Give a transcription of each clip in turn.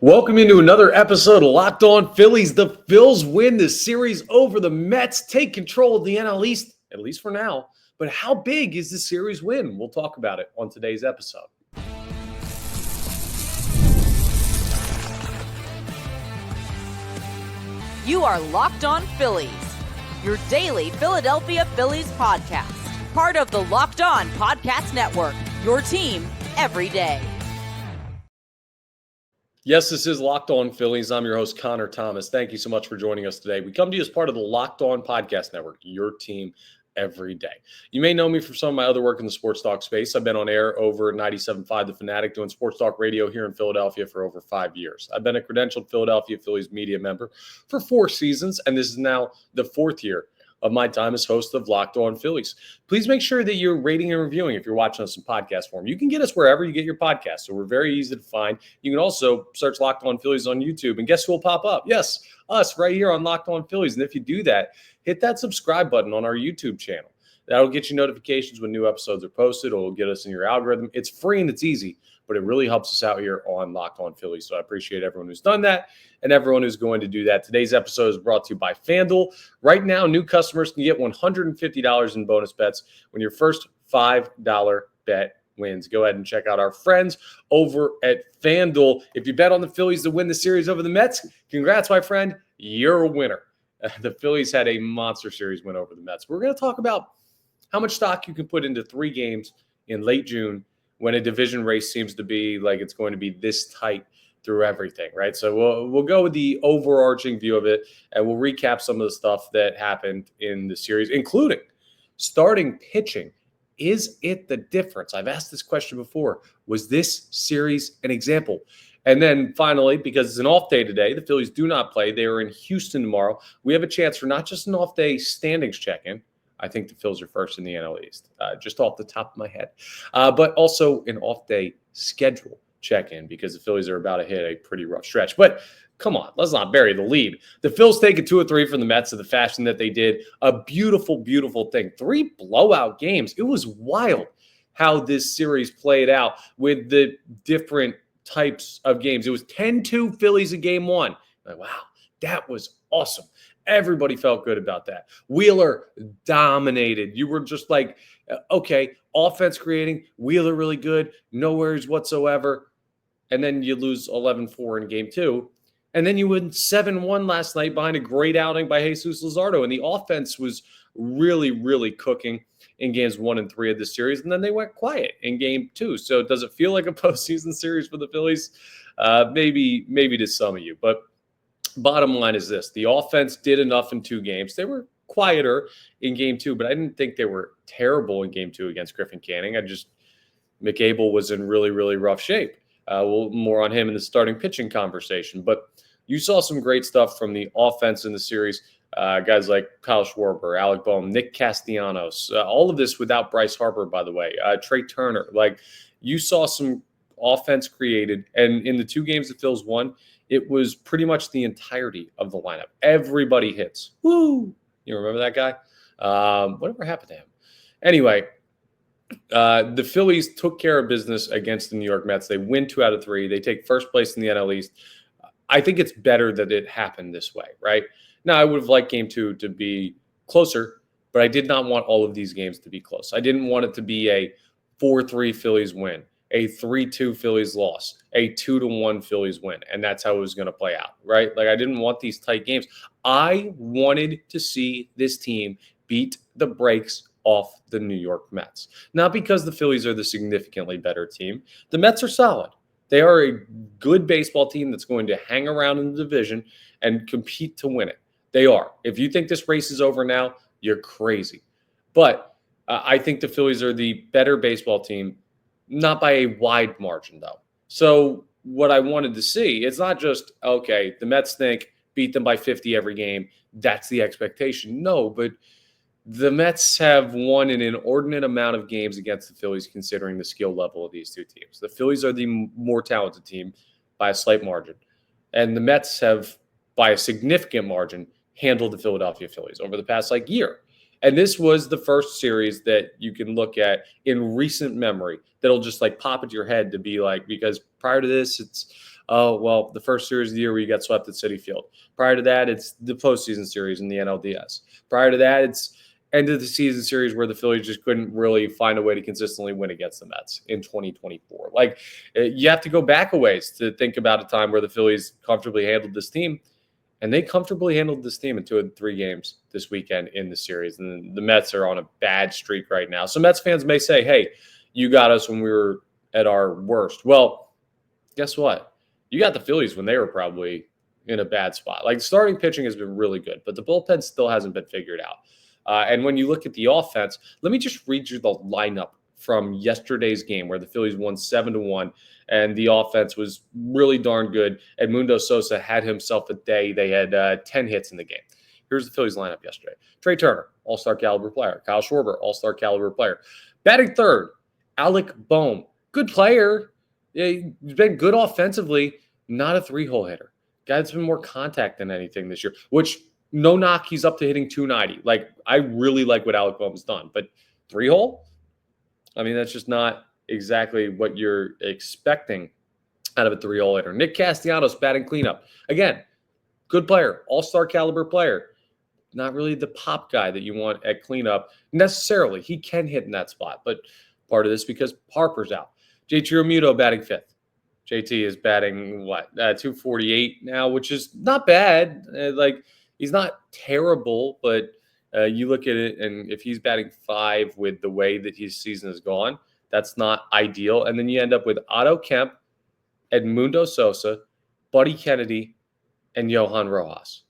Welcome into another episode of Locked On Phillies. The Phils win the series over the Mets, take control of the NL East, at least for now. But how big is the series win? We'll talk about it on today's episode. You are Locked On Phillies, your daily Philadelphia Phillies podcast. Part of the Locked On Podcast Network, your team every day. Yes, this is Locked On Phillies. I'm your host, Connor Thomas. Thank you so much for joining us today. We come to you as part of the Locked On Podcast Network, your team every day. You may know me from some of my other work in the sports talk space. I've been on air over 97.5 The Fanatic, doing sports talk radio here in Philadelphia for over 5 years. I've been a credentialed Philadelphia Phillies media member for 4 seasons, and this is now the 4th year of my time as host of Locked On Phillies. Please make sure that you're rating and reviewing if you're watching us in podcast form. You can get us wherever you get your podcasts, so we're very easy to find. You can also search Locked On Phillies on YouTube, and guess who will pop up? Yes, us right here on Locked On Phillies. And if you do that, hit that subscribe button on our YouTube channel. That'll get you notifications when new episodes are posted. It'll get us in your algorithm. It's free and it's easy, but it really helps us out here on Locked On Phillies. So I appreciate everyone who's done that and everyone who's going to do that. Today's episode is brought to you by FanDuel. Right now, new customers can get $150 in bonus bets when your first $5 bet wins. Go ahead and check out our friends over at FanDuel. If you bet on the Phillies to win the series over the Mets, congrats, my friend. You're a winner. The Phillies had a monster series win over the Mets. We're going to talk about how much stock you can put into 3 games in late June when a division race seems to be like it's going to be this tight through everything, right? So we'll go with the overarching view of it, and we'll recap some of the stuff that happened in the series, including starting pitching. Is it the difference? I've asked this question before. Was this series an example? And then finally, because it's an off day today, the Phillies do not play. They are in Houston tomorrow. We have a chance for not just an off day standings check-in. I think the Phils are first in the NL East, just off the top of my head. But also an off-day schedule check-in because the Phillies are about to hit a pretty rough stretch. But come on, let's not bury the lead. The Phils take a 2-3 from the Mets in the fashion that they did. A beautiful, beautiful thing. 3 blowout games. It was wild how this series played out with the different types of games. It was 10-2 Phillies in game 1. Like, wow, that was awesome. Everybody felt good about that. Wheeler dominated. You were just like, okay, offense creating, Wheeler really good, no worries whatsoever. And then you lose 11-4 in game 2. And then you win 7-1 last night behind a great outing by Jesus Luzardo. And the offense was really, really cooking in games 1 and 3 of the series. And then they went quiet in game 2. So does it feel like a postseason series for the Phillies? Maybe to some of you. But bottom line is this. The offense did enough in 2 games. They were quieter in game 2, but I didn't think they were terrible in game 2 against Griffin Canning. McAble was in really, really rough shape. More on him in the starting pitching conversation. But you saw some great stuff from the offense in the series. Guys like Kyle Schwarber, Alec Boehm, Nick Castellanos, all of this without Bryce Harper, by the way, Trey Turner. Like, you saw some offense created. And in the 2 games the Phils won, it was pretty much the entirety of the lineup. Everybody hits. Woo! You remember that guy? Whatever happened to him? Anyway, the Phillies took care of business against the New York Mets. They win 2 out of 3. They take first place in the NL East. I think it's better that it happened this way, right? Now, I would have liked game 2 to be closer, but I did not want all of these games to be close. I didn't want it to be a 4-3 Phillies win, a 3-2 Phillies loss, a 2-1 Phillies win. And that's how it was going to play out, right? Like, I didn't want these tight games. I wanted to see this team beat the brakes off the New York Mets. Not because the Phillies are the significantly better team. The Mets are solid. They are a good baseball team that's going to hang around in the division and compete to win it. They are. If you think this race is over now, you're crazy. But I think the Phillies are the better baseball team. Not by a wide margin, though. So what I wanted to see, it's not just, okay, the Mets think beat them by 50 every game. That's the expectation. No, but the Mets have won an inordinate amount of games against the Phillies considering the skill level of these 2 teams. The Phillies are the more talented team by a slight margin. And the Mets have, by a significant margin, handled the Philadelphia Phillies over the past year. And this was the first series that you can look at in recent memory that'll just pop into your head to be like, because prior to this, it's, Oh, well, the first series of the year where you got swept at Citi Field. Prior to that, it's the postseason series in the NLDS. Prior to that, it's end of the season series where the Phillies just couldn't really find a way to consistently win against the Mets in 2024. Like, you have to go back a ways to think about a time where the Phillies comfortably handled this team. And they comfortably handled this team in 2 of the 3 games this weekend in the series. And the Mets are on a bad streak right now. So Mets fans may say, hey, you got us when we were at our worst. Well, guess what? You got the Phillies when they were probably in a bad spot. Like, starting pitching has been really good, but the bullpen still hasn't been figured out. And when you look at the offense, let me just read you the lineup from yesterday's game where the Phillies won 7-1, and the offense was really darn good. Edmundo Sosa had himself a day. They had 10 hits in the game. Here's the Phillies lineup yesterday. Trey Turner, all-star caliber player. Kyle Schwarber, all-star caliber player. Batting third, Alec Bohm, good player. Yeah, he's been good offensively, not a 3-hole hitter. Guy that's been more contact than anything this year, which no knock, he's up to hitting 290. Like, I really like what Alec Bohm's done, but 3-hole? I mean, that's just not exactly what you're expecting out of a 3-hole hitter. Nick Castellanos batting cleanup. Again, good player, all-star caliber player. Not really the pop guy that you want at cleanup necessarily. He can hit in that spot, but part of this because Harper's out. JT Realmuto batting fifth. JT is batting, 248 now, which is not bad. He's not terrible, but you look at it, and if he's batting 5 with the way that his season has gone, that's not ideal. And then you end up with Otto Kemp, Edmundo Sosa, Buddy Kennedy, and Johan Rojas.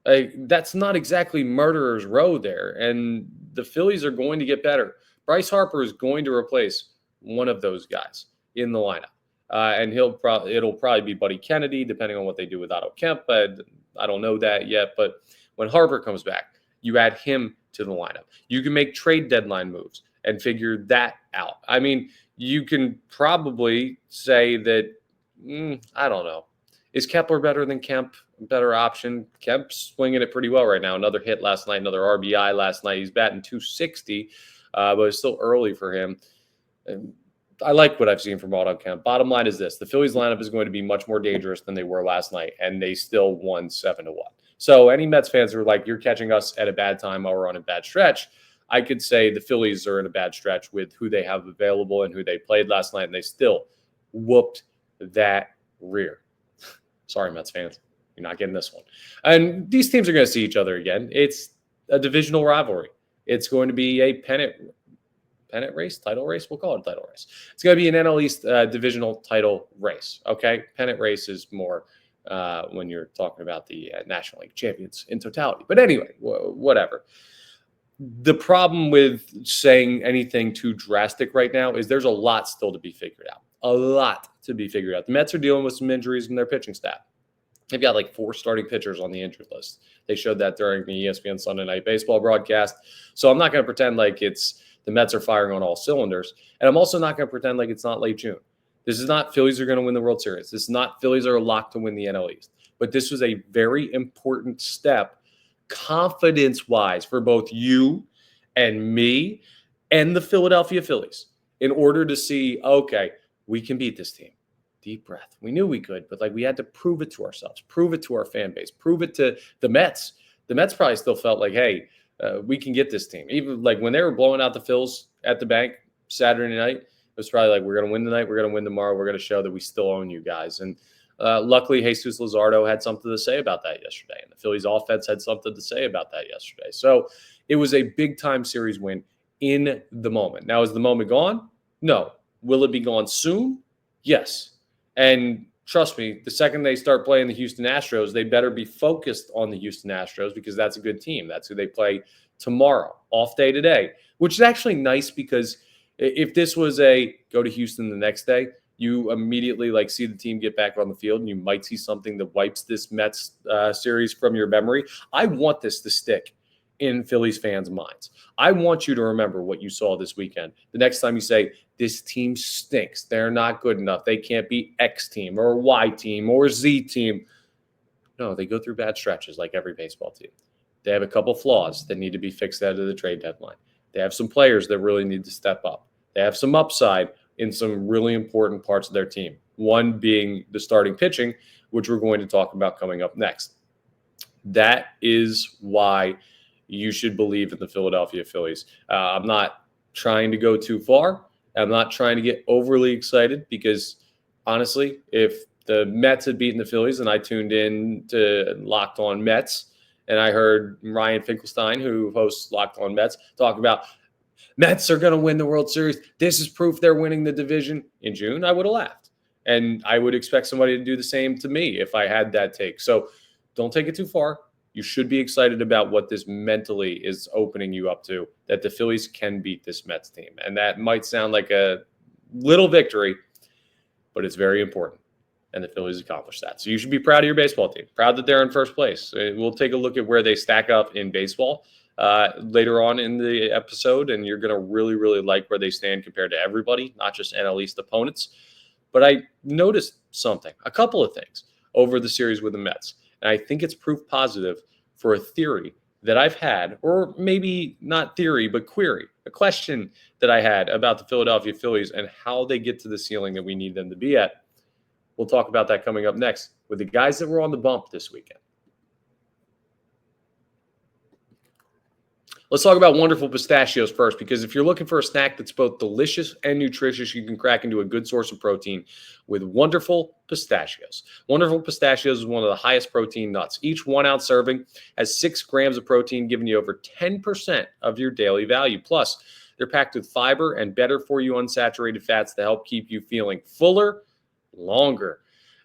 That's not exactly murderer's row there, and the Phillies are going to get better. Bryce Harper is going to replace one of those guys in the lineup. And it'll probably be Buddy Kennedy, depending on what they do with Otto Kemp. But I don't know that yet. But when Harper comes back, you add him to the lineup. You can make trade deadline moves and figure that out. I mean, you can probably say that, I don't know. Is Kepler better than Kemp? Better option. Kemp's swinging it pretty well right now. Another hit last night, another RBI last night. He's batting 260, but it's still early for him. And I like what I've seen from Otto Kemp. Bottom line is this. The Phillies lineup is going to be much more dangerous than they were last night, and they still won 7-1. So any Mets fans who are like, you're catching us at a bad time while we're on a bad stretch, I could say the Phillies are in a bad stretch with who they have available and who they played last night, and they still whooped that rear. Sorry, Mets fans. You're not getting this one. And these teams are going to see each other again. It's a divisional rivalry. It's going to be a pennant race, title race. We'll call it a title race. It's going to be an NL East divisional title race. Okay. Pennant race is more when you're talking about the National League champions in totality. But anyway, whatever. The problem with saying anything too drastic right now is there's a lot still to be figured out. A lot to be figured out. The Mets are dealing with some injuries in their pitching staff. They've got like 4 starting pitchers on the injured list. They showed that during the ESPN Sunday Night Baseball broadcast. So I'm not going to pretend like it's the Mets are firing on all cylinders. And I'm also not going to pretend like it's not late June. This is not Phillies are going to win the World Series. This is not Phillies are locked to win the NL East. But this was a very important step confidence-wise for both you and me and the Philadelphia Phillies in order to see, okay, we can beat this team. Deep breath. We knew we could, but we had to prove it to ourselves, prove it to our fan base, prove it to the Mets. The Mets probably still felt like, hey, we can get this team. Even when they were blowing out the Phils at the bank Saturday night, it was probably like, we're going to win tonight, we're going to win tomorrow, we're going to show that we still own you guys. And luckily, Jesus Luzardo had something to say about that yesterday, and the Phillies offense had something to say about that yesterday. So it was a big-time series win in the moment. Now, is the moment gone? No. Will it be gone soon? Yes. And trust me, the second they start playing the Houston Astros, they better be focused on the Houston Astros because that's a good team. That's who they play tomorrow, off day today, which is actually nice because if this was a go to Houston the next day, you immediately see the team get back on the field and you might see something that wipes this Mets series from your memory. I want this to stick in Phillies fans' minds. I want you to remember what you saw this weekend. The next time you say, this team stinks, they're not good enough, they can't beat X team or Y team or Z team. No, they go through bad stretches like every baseball team. They have a couple flaws that need to be fixed out of the trade deadline. They have some players that really need to step up. They have some upside in some really important parts of their team. one being the starting pitching, which we're going to talk about coming up next. That is why you should believe in the Philadelphia Phillies. I'm not trying to go too far. I'm not trying to get overly excited because, honestly, if the Mets had beaten the Phillies and I tuned in to Locked On Mets and I heard Ryan Finkelstein, who hosts Locked On Mets, talk about Mets are going to win the World Series, this is proof they're winning the division in June, I would have laughed. And I would expect somebody to do the same to me if I had that take. So don't take it too far. You should be excited about what this mentally is opening you up to, that the Phillies can beat this Mets team. And that might sound like a little victory, but it's very important. And the Phillies accomplished that. So you should be proud of your baseball team, proud that they're in first place. We'll take a look at where they stack up in baseball later on in the episode, and you're going to really, really like where they stand compared to everybody, not just NL East opponents. But I noticed something, a couple of things over the series with the Mets. And I think it's proof positive for a theory that I've had, or maybe not theory, but query, a question that I had about the Philadelphia Phillies and how they get to the ceiling that we need them to be at. We'll talk about that coming up next with the guys that were on the bump this weekend. Let's talk about Wonderful Pistachios first, because if you're looking for a snack that's both delicious and nutritious, you can crack into a good source of protein with Wonderful Pistachios. Wonderful Pistachios is one of the highest protein nuts. Each 1 ounce serving has 6 grams of protein, giving you over 10% of your daily value. Plus, they're packed with fiber and better for you unsaturated fats to help keep you feeling fuller longer.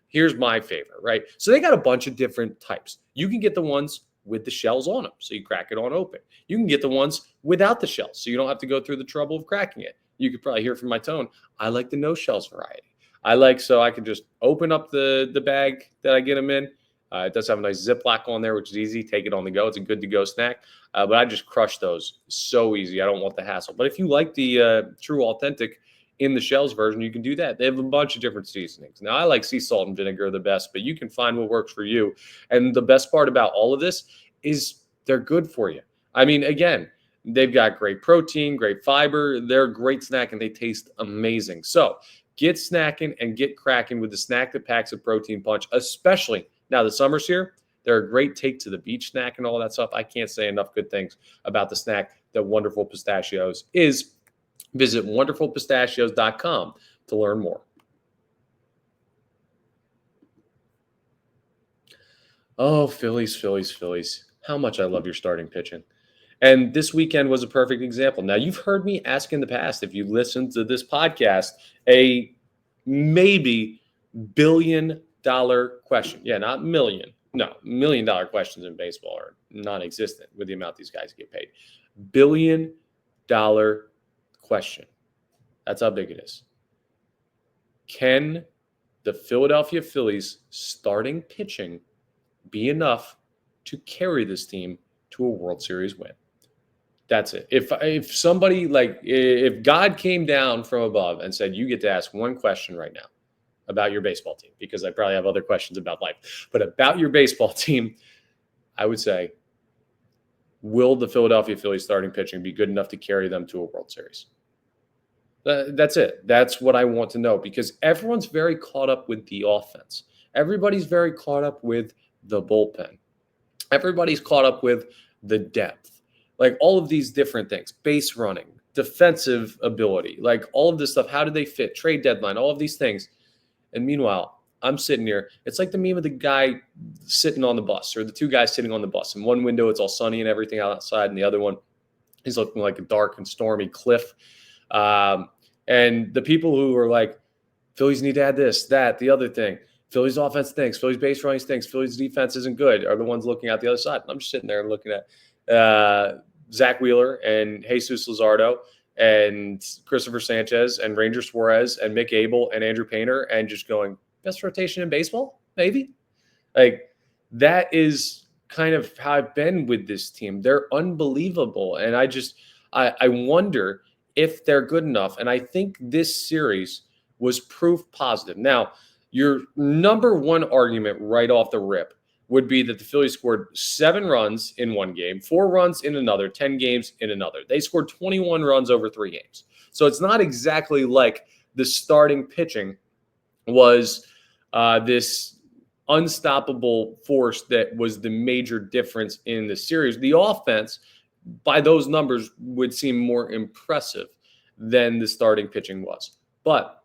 Here's my favorite, right? So they got a bunch of different types. You can get the ones with the shells on them, so you crack it on open. You can get the ones without the shells, so you don't have to go through the trouble of cracking it. You could probably hear from my tone, I like the no shells variety. So I can just open up the bag that I get them in. It does have a nice Ziploc on there, which is easy. Take it on the go. It's a good-to-go snack. But I just crush those so easy. I don't want the hassle. But if you like the true authentic in the shells version, you can do that. They have a bunch of different seasonings. Now, I like sea salt and vinegar the best, but you can find what works for you. And the best part about all of this is they're good for you. I mean, again, they've got great protein, great fiber. They're a great snack, and they taste amazing. So get snacking and get cracking with the snack that packs a protein punch, especially now the summer's here. They're a great take to the beach snack and all that stuff. I can't say enough good things about the snack that Wonderful Pistachios is. Visit wonderfulpistachios.com to learn more. Oh, Phillies. How much I love your starting pitching. And this weekend was a perfect example. Now, you've heard me ask in the past, if you listened to this podcast, a maybe $1 billion question. Yeah, not million. No, $1 million questions in baseball are non-existent with the amount these guys get paid. $1 billion question. That's how big it is. Can the Philadelphia Phillies starting pitching be enough to carry this team to a World Series win? That's it. If somebody, if God came down from above and said, you get to ask one question right now about your baseball team, because I probably have other questions about life, but about your baseball team, I would say, will the Philadelphia Phillies starting pitching be good enough to carry them to a World Series? That's it. That's what I want to know, because everyone's very caught up with the offense. Everybody's very caught up with the bullpen. Everybody's caught up with the depth, like all of these different things, base running, defensive ability, like all of this stuff. How do they fit? Trade deadline, all of these things. And meanwhile, I'm sitting here. It's like the meme of the guy sitting on the bus, or the two guys sitting on the bus. In one window, it's all sunny and everything outside, and the other one, he's looking like a dark and stormy cliff. And the people who are like, Phillies need to add this, that, the other thing. Phillies offense stinks. Phillies base running stinks. Phillies defense isn't good, are the ones looking out the other side. And I'm just sitting there and looking at Zach Wheeler and Jesus Luzardo and Christopher Sanchez and Ranger Suarez and Mick Abel and Andrew Painter, and just going, best rotation in baseball, maybe? Like, that is kind of how I've been with this team. They're unbelievable. And I wonder if they're good enough. And I think this series was proof positive. Now, your number one argument right off the rip would be that the Phillies scored 7 runs in one game, 4 runs in another, 10 games in another. They scored 21 runs over 3 games. So it's not exactly like the starting pitching was this unstoppable force that was the major difference in the series. The offense, by those numbers, would seem more impressive than the starting pitching was. But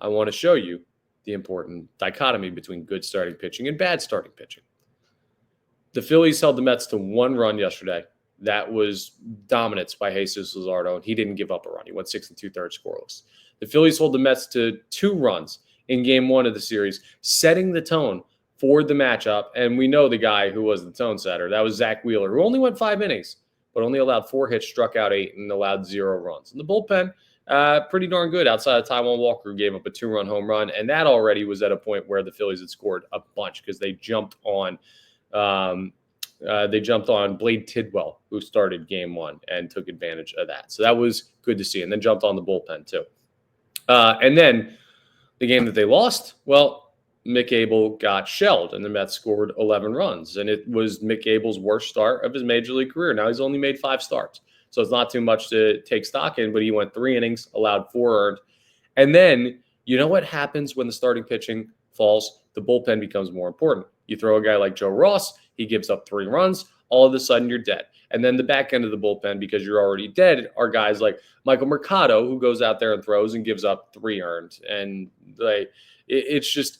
I want to show you the important dichotomy between good starting pitching and bad starting pitching. The Phillies held the Mets to 1 run yesterday. That was dominance by Jesus Luzardo, and he didn't give up a run. He went 6 2/3 scoreless. The Phillies hold the Mets to 2 runs in game 1 of the series, setting the tone for the matchup. And we know the guy who was the tone setter. That was Zach Wheeler, who only went 5 innings, but only allowed 4 hits, struck out 8, and allowed 0 runs. And the bullpen, pretty darn good outside of Taijuan Walker, who gave up a 2-run home run. And that already was at a point where the Phillies had scored a bunch because they jumped on Blade Tidwell, who started game 1 and took advantage of that. So that was good to see. And then jumped on the bullpen too. And then the game that they lost, well, Mick Abel got shelled and the Mets scored 11 runs. And it was Mick Abel's worst start of his major league career. Now he's only made 5 starts. So it's not too much to take stock in, but he went 3 innings, allowed 4 earned. And then you know what happens when the starting pitching falls? The bullpen becomes more important. You throw a guy like Joe Ross, he gives up 3 runs, all of a sudden you're dead. And then the back end of the bullpen, because you're already dead, are guys like Michael Mercado, who goes out there and throws and gives up 3 earned. And it's just,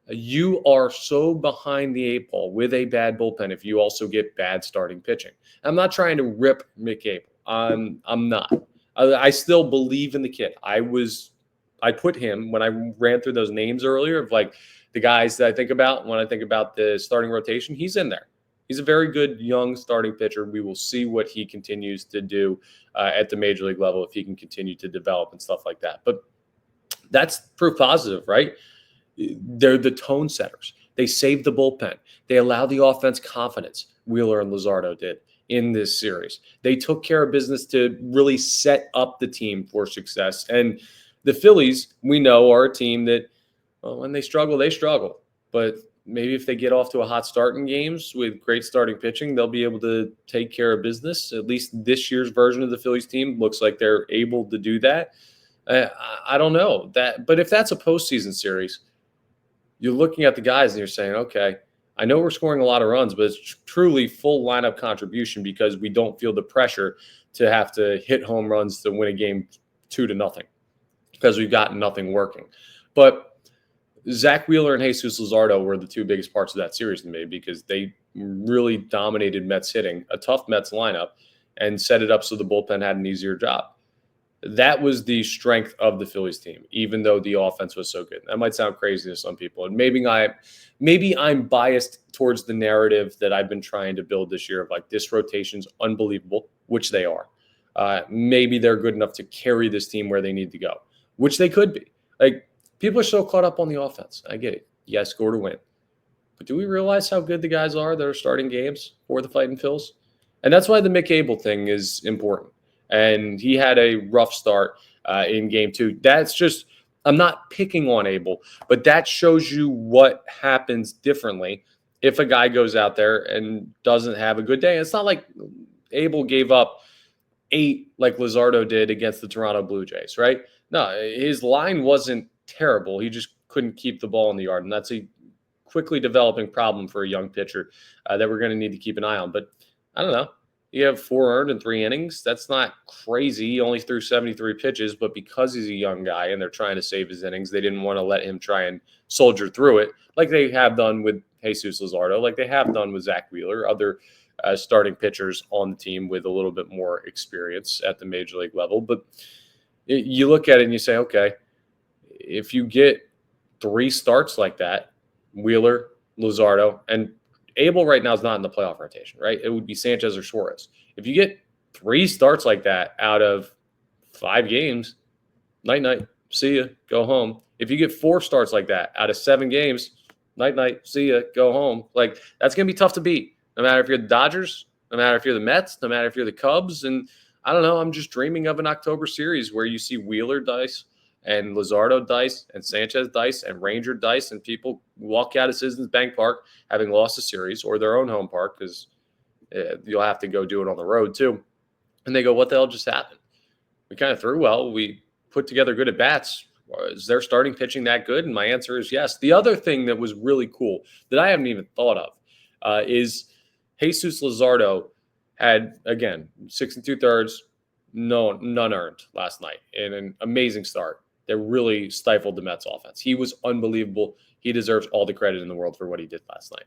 you are so behind the 8 ball with a bad bullpen if you also get bad starting pitching. I'm not trying to rip Mick Abel. I'm not. I still believe in the kid. I put him, when I ran through those names earlier of like the guys that I think about when I think about the starting rotation, he's in there. He's a very good young starting pitcher. We will see what he continues to do at the major league level, if he can continue to develop and stuff like that. But that's proof positive, right? They're the tone setters. They save the bullpen. They allow the offense confidence. Wheeler and Luzardo did in this series. They took care of business to really set up the team for success. And the Phillies, we know, are a team that, well, when they struggle, they struggle. But maybe if they get off to a hot start in games with great starting pitching, they'll be able to take care of business. At least this year's version of the Phillies team looks like they're able to do that. I don't know that, but if that's a postseason series, you're looking at the guys and you're saying, okay, I know we're scoring a lot of runs, but it's truly full lineup contribution because we don't feel the pressure to have to hit home runs to win a game 2-0 because we've got nothing working. But Zach Wheeler and Jesus Luzardo were the 2 biggest parts of that series to me because they really dominated Mets hitting, a tough Mets lineup, and set it up so the bullpen had an easier job. That was the strength of the Phillies team, even though the offense was so good. That might sound crazy to some people. And maybe I'm biased towards the narrative that I've been trying to build this year of like, this rotation's unbelievable, which they are. Maybe they're good enough to carry this team where they need to go, which they could be. Like, people are so caught up on the offense. I get it. You guys score to win. But do we realize how good the guys are that are starting games for the Fightin' Phils? And that's why the Mick Abel thing is important. And he had a rough start in game 2. That's just, I'm not picking on Abel, but that shows you what happens differently if a guy goes out there and doesn't have a good day. It's not like Abel gave up 8 like Luzardo did against the Toronto Blue Jays, right? No, his line wasn't terrible. He just couldn't keep the ball in the yard. And that's a quickly developing problem for a young pitcher that we're going to need to keep an eye on. But I don't know. You have 4 earned in 3 innings. That's not crazy. He only threw 73 pitches, but because he's a young guy and they're trying to save his innings, they didn't want to let him try and soldier through it like they have done with Jesus Luzardo, like they have done with Zach Wheeler, other starting pitchers on the team with a little bit more experience at the major league level. But you look at it and you say, okay, if you get 3 starts like that, Wheeler, Luzardo, and Abel right now is not in the playoff rotation, right? It would be Sanchez or Suarez. If you get 3 starts like that out of 5 games, night-night, see ya, go home. If you get 4 starts like that out of 7 games, night-night, see ya, go home. Like, that's going to be tough to beat, no matter if you're the Dodgers, no matter if you're the Mets, no matter if you're the Cubs. And I don't know, I'm just dreaming of an October series where you see Wheeler dice and Luzardo dice and Sanchez dice and Ranger dice, and people walk out of Citizens Bank Park having lost a series or their own home park because you'll have to go do it on the road too. And they go, what the hell just happened? We kind of threw well. We put together good at-bats. Is their starting pitching that good? And my answer is yes. The other thing that was really cool that I haven't even thought of is Jesus Luzardo had, again, 6 2/3, none earned last night in an amazing start that really stifled the Mets offense. He was unbelievable. He deserves all the credit in the world for what he did last night.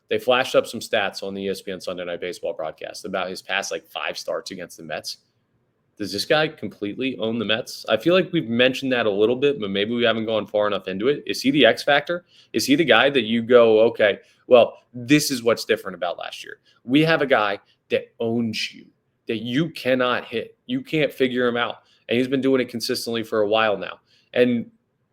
They flashed up some stats on the ESPN Sunday Night Baseball broadcast about his past 5 starts against the Mets. Does this guy completely own the Mets? I feel like we've mentioned that a little bit, but maybe we haven't gone far enough into it. Is he the X factor? Is he the guy that you go, okay, well, this is what's different about last year? We have a guy that owns you, that you cannot hit. You can't figure him out. And he's been doing it consistently for a while now. And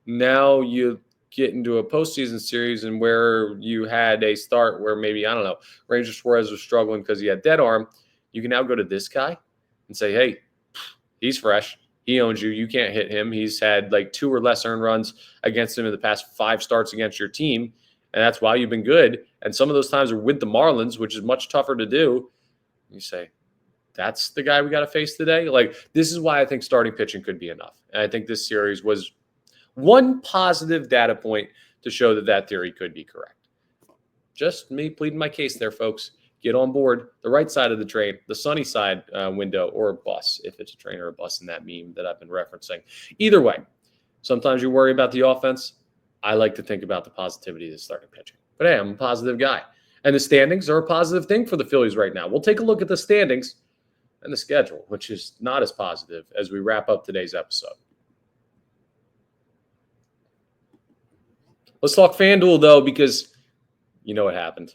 now you get into a postseason series and where you had a start where maybe, I don't know, Ranger Suarez was struggling because he had dead arm. You can now go to this guy and say, hey, he's fresh. He owns you. You can't hit him. He's had 2 or less earned runs against him in the past 5 starts against your team. And that's why you've been good. And some of those times are with the Marlins, which is much tougher to do. You say, that's the guy we got to face today. This is why I think starting pitching could be enough. And I think this series was one positive data point to show that theory could be correct. Just me pleading my case there, folks. Get on board the right side of the train, the sunny side window, or a bus, if it's a train or a bus in that meme that I've been referencing. Either way, sometimes you worry about the offense. I like to think about the positivity of the starting pitching. But hey, I'm a positive guy. And the standings are a positive thing for the Phillies right now. We'll take a look at the standings and the schedule, which is not as positive as we wrap up today's episode. Let's talk FanDuel, though, because you know what happened.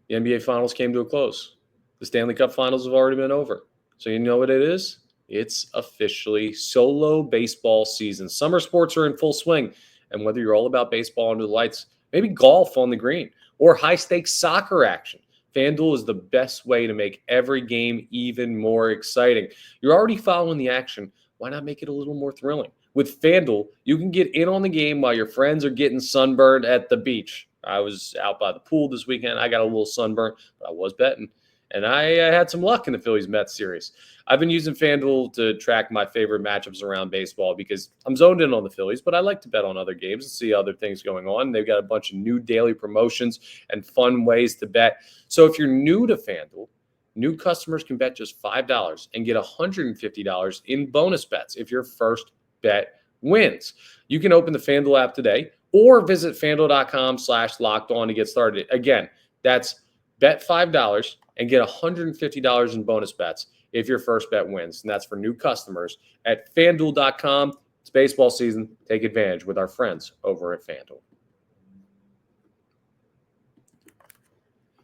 The NBA Finals came to a close. The Stanley Cup Finals have already been over. So you know what it is? It's officially solo baseball season. Summer sports are in full swing. And whether you're all about baseball under the lights, maybe golf on the green, or high-stakes soccer action, FanDuel is the best way to make every game even more exciting. You're already following the action. Why not make it a little more thrilling? With FanDuel, you can get in on the game while your friends are getting sunburned at the beach. I was out by the pool this weekend. I got a little sunburn, but I was betting. And I had some luck in the Phillies-Mets series. I've been using FanDuel to track my favorite matchups around baseball because I'm zoned in on the Phillies, but I like to bet on other games and see other things going on. They've got a bunch of new daily promotions and fun ways to bet. So if you're new to FanDuel, new customers can bet just $5 and get $150 in bonus bets if your first bet wins. You can open the FanDuel app today or visit FanDuel.com/lockedon to get started. Again, that's bet $5 and get $150 in bonus bets if your first bet wins. And that's for new customers at FanDuel.com. It's baseball season. Take advantage with our friends over at FanDuel.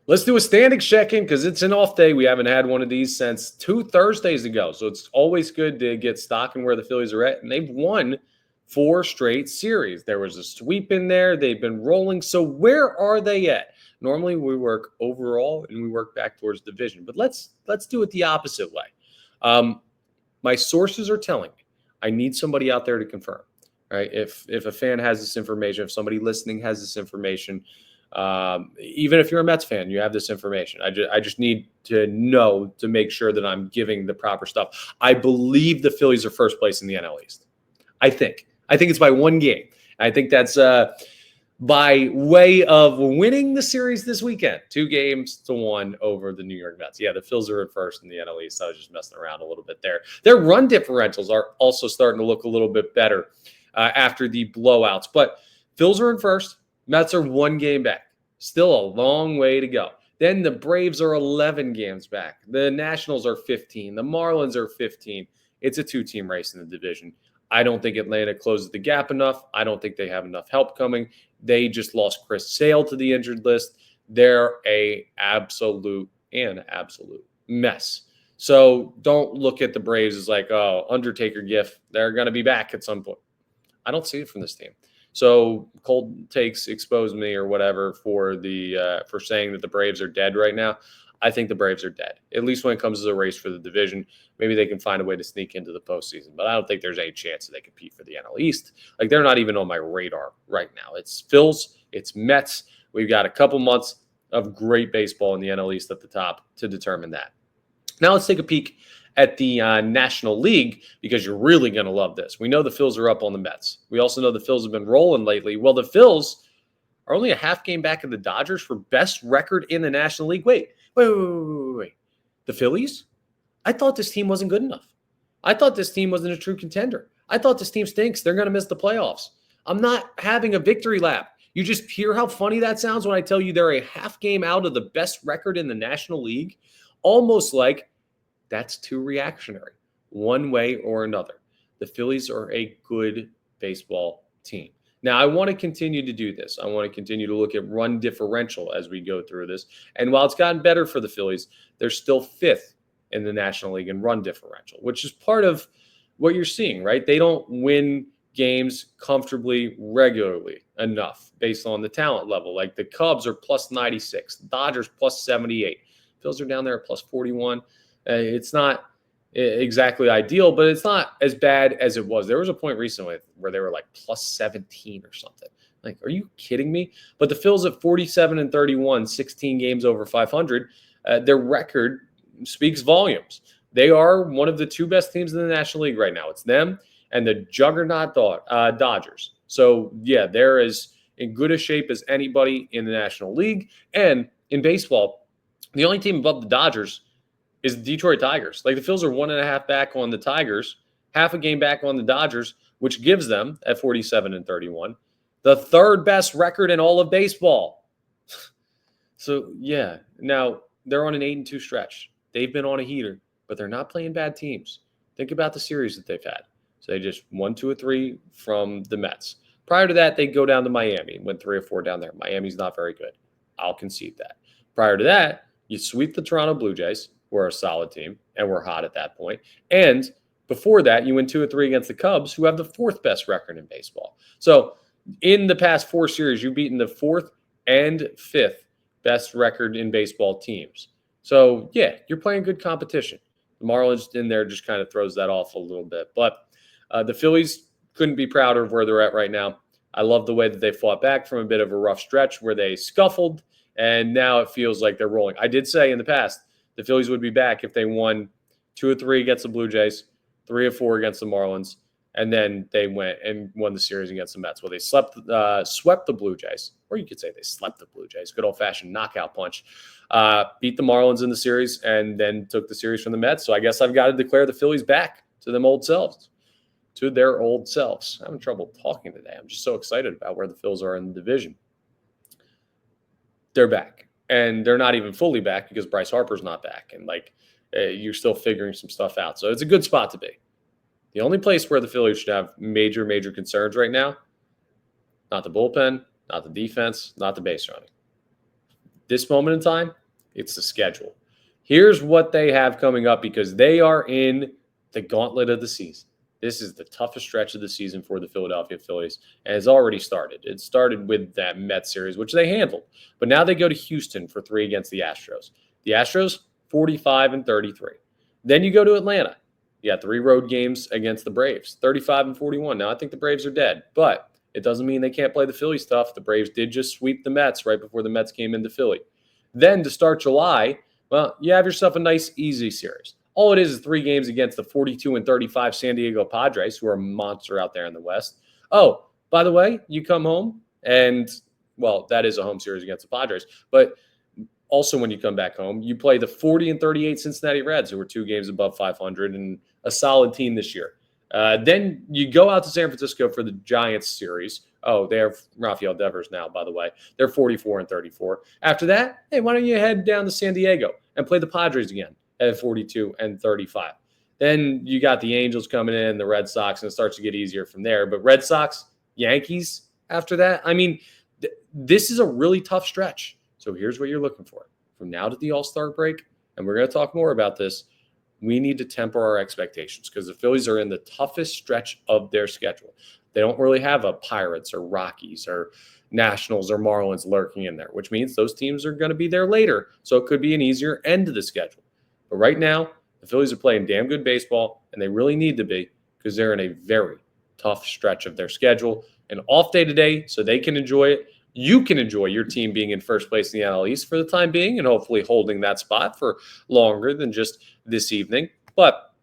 Let's do a standings check-in because it's an off day. We haven't had one of these since 2 Thursdays ago. So it's always good to get stock in where the Phillies are at. And they've won 4 straight series. There was a sweep in there. They've been rolling. So where are they at? Normally we work overall and we work back towards division. But let's do it the opposite way. My sources are telling me I need somebody out there to confirm. Right? If a fan has this information, if somebody listening has this information, even if you're a Mets fan, you have this information. I just need to know to make sure that I'm giving the proper stuff. I believe the Phillies are first place in the NL East. I think it's by 1 game. I think that's by way of winning the series this weekend, 2-1 over the New York Mets. Yeah, the Phils are at first in the NL East. I was just messing around a little bit there. Their run differentials are also starting to look a little bit better after the blowouts. But Phils are in first. Mets are 1 game back. Still a long way to go. Then the Braves are 11 games back. The Nationals are 15. The Marlins are 15. It's a 2-team race in the division. I don't think Atlanta closes the gap enough. I don't think they have enough help coming. They just lost Chris Sale to the injured list. They're an absolute mess. So don't look at the Braves as like, oh, Undertaker gif. They're going to be back at some point. I don't see it from this team. So cold takes expose me or whatever for saying that the Braves are dead right now. I think the Braves are dead, at least when it comes to the race for the division. Maybe they can find a way to sneak into the postseason, but I don't think there's any chance that they compete for the NL East. Like, they're not even on my radar right now. It's Phils, it's Mets. We've got a couple months of great baseball in the NL East at the top to determine that. Now let's take a peek at the National League, because you're really going to love this. We know the Phils are up on the Mets. We also know the Phils have been rolling lately. Well, the Phils are only a half game back of the Dodgers for best record in the National League. Wait. The Phillies? I thought this team wasn't good enough. I thought this team wasn't a true contender. I thought this team stinks. They're going to miss the playoffs. I'm not having a victory lap. You just hear how funny that sounds when I tell you they're a half game out of the best record in the National League? Almost like that's too reactionary, one way or another. The Phillies are a good baseball team. Now, I want to continue to do this. I want to continue to look at run differential as we go through this. And while it's gotten better for the Phillies, they're still fifth in the National League in run differential, which is part of what you're seeing, right? They don't win games comfortably regularly enough based on the talent level. Like the Cubs are plus 96, Dodgers plus 78. Phils are down there at plus 41. It's not exactly ideal, but it's not as bad as it was. There was a point recently where they were like plus 17 or something. Like, are you kidding me? But the Phils at 47-31, 16 games over 500, their record speaks volumes. They are one of the two best teams in the National League right now. It's them and the juggernaut Dodgers. So, yeah, they're as in good a shape as anybody in the National League. And in baseball, the only team above the Dodgers is the Detroit Tigers. Like the Phils are 1.5 back on the Tigers, half a game back on the Dodgers, which gives them at 47-31 the third best record in all of baseball. So, yeah, now they're on an 8-2 stretch. They've been on a heater, but they're not playing bad teams. Think about the series that they've had. So they just won 2 or 3 from the Mets. Prior to that, they go down to Miami, went 3 or 4 down there. Miami's not very good. I'll concede that. Prior to that, you sweep the Toronto Blue Jays, who are a solid team, and we're hot at that point. And before that, you win 2 or 3 against the Cubs, who have the 4th best record in baseball. So in the past 4 series, you've beaten the 4th and 5th best record in baseball teams. So, yeah, you're playing good competition. The Marlins in there just kind of throws that off a little bit. But the Phillies couldn't be prouder of where they're at right now. I love the way that they fought back from a bit of a rough stretch where they scuffled, and now it feels like they're rolling. I did say in the past the Phillies would be back if they won 2 or 3 against the Blue Jays, 3 or 4 against the Marlins, and then they went and won the series against the Mets. Well, they swept the Blue Jays, or you could say they slept the Blue Jays. Good old-fashioned knockout punch. Beat the Marlins in the series, and then took the series from the Mets. So I guess I've got to declare the Phillies back to their old selves. I'm having trouble talking today. I'm just so excited about where the Phils are in the division. They're back, and they're not even fully back because Bryce Harper's not back, and you're still figuring some stuff out. So it's a good spot to be. The only place where the Phillies should have major, major concerns right now, not the bullpen, not the defense, not the base running. This moment in time, it's the schedule. Here's what they have coming up because they are in the gauntlet of the season. This is the toughest stretch of the season for the Philadelphia Phillies, and it's already started. It started with that Mets series, which they handled. But now they go to Houston for 3 against the Astros. The Astros, 45-33. Then you go to Atlanta. You got 3 road games against the Braves, 35-41. Now, I think the Braves are dead, but it doesn't mean they can't play the Phillies tough. The Braves did just sweep the Mets right before the Mets came into Philly. Then to start July, well, you have yourself a nice, easy series. All it is 3 games against the 42-35 San Diego Padres, who are a monster out there in the West. Oh, by the way, you come home and, well, that is a home series against the Padres, but also when you come back home, you play the 40-38 Cincinnati Reds, who were 2 games above 500 and a solid team this year. Then you go out to San Francisco for the Giants series. Oh, they have Rafael Devers now, by the way. They're 44-34. After that, hey, why don't you head down to San Diego and play the Padres again at 42-35. Then you got the Angels coming in, the Red Sox, and it starts to get easier from there. But Red Sox, Yankees after that, I mean, this is a really tough stretch. So here's what you're looking for. From now to the All-Star break, and we're going to talk more about this, we need to temper our expectations because the Phillies are in the toughest stretch of their schedule. They don't really have a Pirates or Rockies or Nationals or Marlins lurking in there, which means those teams are going to be there later. So it could be an easier end to the schedule. But right now, the Phillies are playing damn good baseball, and they really need to be because they're in a very tough stretch of their schedule. An off day today so they can enjoy it. You can enjoy your team being in first place in the NL East for the time being and hopefully holding that spot for longer than just this evening. But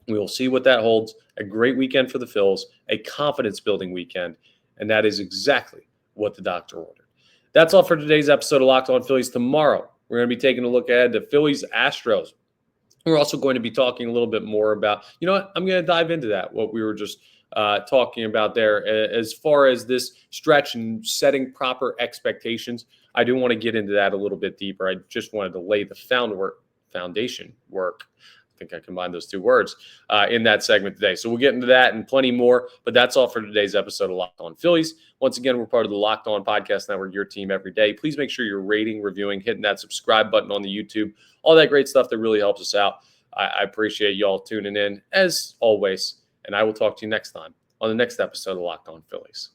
we will see what that holds. A great weekend for the Phils, a confidence-building weekend, and that is exactly what the doctor ordered. That's all for today's episode of Locked On Phillies. Tomorrow, we're going to be taking a look ahead to Phillies-Astros. We're also going to be talking a little bit more about, you know what, I'm going to dive into that, what we were just talking about there. As far as this stretch and setting proper expectations, I do want to get into that a little bit deeper. I just wanted to lay the foundation work. I think I combined those two words in that segment today. So we'll get into that and plenty more. But that's all for today's episode of Locked On Phillies. Once again, we're part of the Locked On Podcast Network, your team every day. Please make sure you're rating, reviewing, hitting that subscribe button on the YouTube, all that great stuff that really helps us out. I appreciate y'all tuning in as always. And I will talk to you next time on the next episode of Locked On Phillies.